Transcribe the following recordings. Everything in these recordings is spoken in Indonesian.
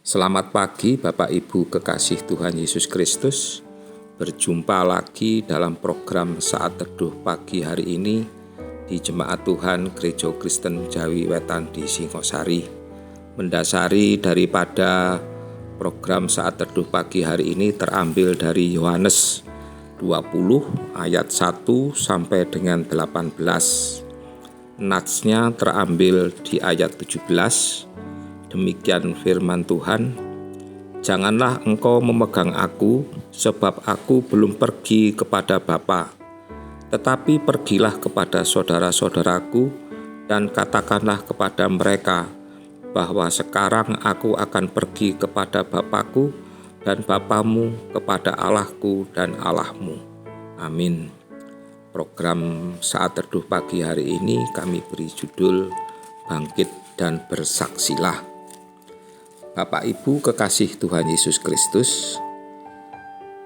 Selamat pagi Bapak Ibu kekasih Tuhan Yesus Kristus. Berjumpa lagi dalam program Saat Teduh pagi hari ini di Jemaat Tuhan Gereja Kristen Jawi Wetan di Singosari. Mendasari daripada program Saat Teduh pagi hari ini terambil dari Yohanes 20 ayat 1 sampai dengan 18. Natsnya terambil di ayat 17. Demikian firman Tuhan, "Janganlah engkau memegang aku, sebab aku belum pergi kepada Bapa. Tetapi pergilah kepada saudara-saudaraku dan katakanlah kepada mereka bahwa sekarang aku akan pergi kepada Bapakku dan Bapamu, kepada Allahku dan Allahmu." Amin. Program Saat Teduh pagi hari ini kami beri judul Bangkit dan Bersaksilah. Bapak Ibu kekasih Tuhan Yesus Kristus,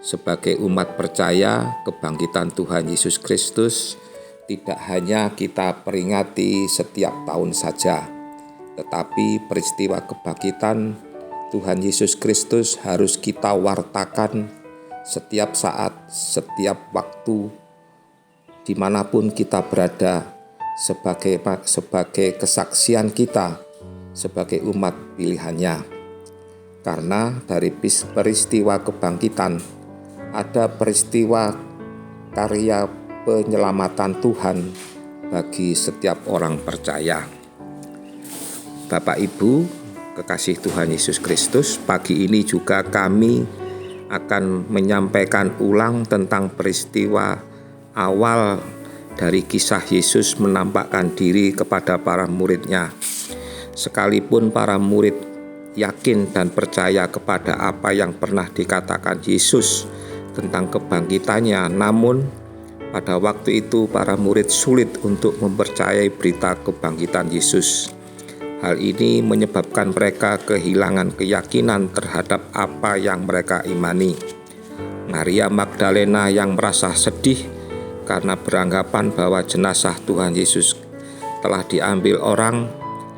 sebagai umat percaya kebangkitan Tuhan Yesus Kristus tidak hanya kita peringati setiap tahun saja, tetapi peristiwa kebangkitan Tuhan Yesus Kristus harus kita wartakan setiap saat, setiap waktu, dimanapun kita berada, sebagai kesaksian kita sebagai umat pilihannya. Karena dari peristiwa kebangkitan ada peristiwa karya penyelamatan Tuhan bagi setiap orang percaya. Bapak Ibu kekasih Tuhan Yesus Kristus, pagi ini juga kami akan menyampaikan ulang tentang peristiwa awal dari kisah Yesus menampakkan diri kepada para murid-Nya. Sekalipun para murid yakin dan percaya kepada apa yang pernah dikatakan Yesus tentang kebangkitannya, namun pada waktu itu para murid sulit untuk mempercayai berita kebangkitan Yesus. Hal ini menyebabkan mereka kehilangan keyakinan terhadap apa yang mereka imani. Maria Magdalena yang merasa sedih karena beranggapan bahwa jenazah Tuhan Yesus telah diambil orang,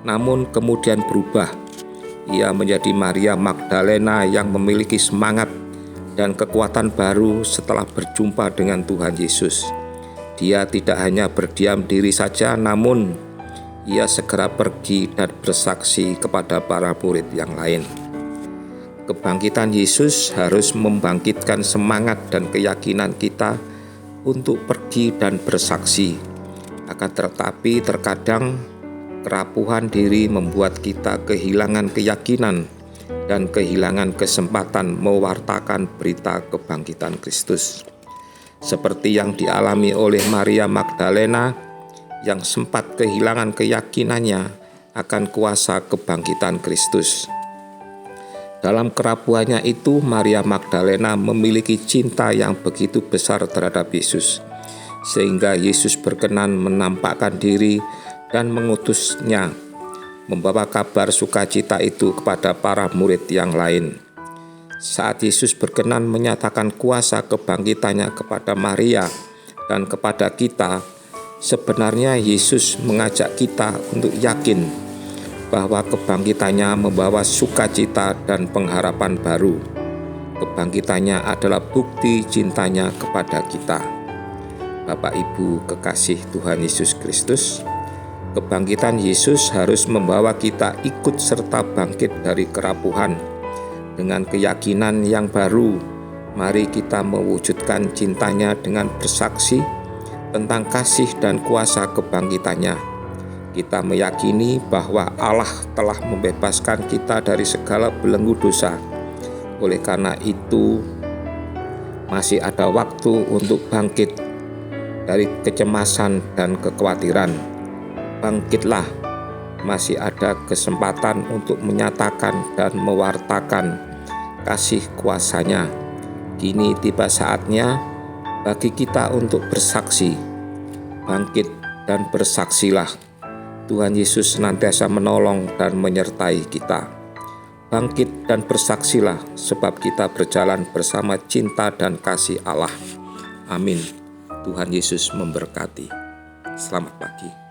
namun kemudian berubah. Ia menjadi Maria Magdalena yang memiliki semangat dan kekuatan baru setelah berjumpa dengan Tuhan Yesus. Dia tidak hanya berdiam diri saja, namun ia segera pergi dan bersaksi kepada para murid yang lain. Kebangkitan Yesus harus membangkitkan semangat dan keyakinan kita untuk pergi dan bersaksi. Akan tetapi terkadang kerapuhan diri membuat kita kehilangan keyakinan dan kehilangan kesempatan mewartakan berita kebangkitan Kristus. Seperti yang dialami oleh Maria Magdalena yang sempat kehilangan keyakinannya akan kuasa kebangkitan Kristus. Dalam kerapuhannya itu, Maria Magdalena memiliki cinta yang begitu besar terhadap Yesus, sehingga Yesus berkenan menampakkan diri dan mengutusnya membawa kabar sukacita itu kepada para murid yang lain. Saat Yesus berkenan menyatakan kuasa kebangkitannya kepada Maria dan kepada kita, sebenarnya Yesus mengajak kita untuk yakin bahwa kebangkitannya membawa sukacita dan pengharapan baru. Kebangkitannya adalah bukti cintanya kepada kita. Bapak Ibu kekasih Tuhan Yesus Kristus, kebangkitan Yesus harus membawa kita ikut serta bangkit dari kerapuhan. Dengan keyakinan yang baru, mari kita mewujudkan cintanya dengan bersaksi tentang kasih dan kuasa kebangkitannya. Kita meyakini bahwa Allah telah membebaskan kita dari segala belenggu dosa. Oleh karena itu, masih ada waktu untuk bangkit dari kecemasan dan kekhawatiran. Bangkitlah, masih ada kesempatan untuk menyatakan dan mewartakan kasih kuasa-Nya. Kini tiba saatnya bagi kita untuk bersaksi. Bangkit dan bersaksilah. Tuhan Yesus senantiasa menolong dan menyertai kita. Bangkit dan bersaksilah, sebab kita berjalan bersama cinta dan kasih Allah. Amin. Tuhan Yesus memberkati. Selamat pagi.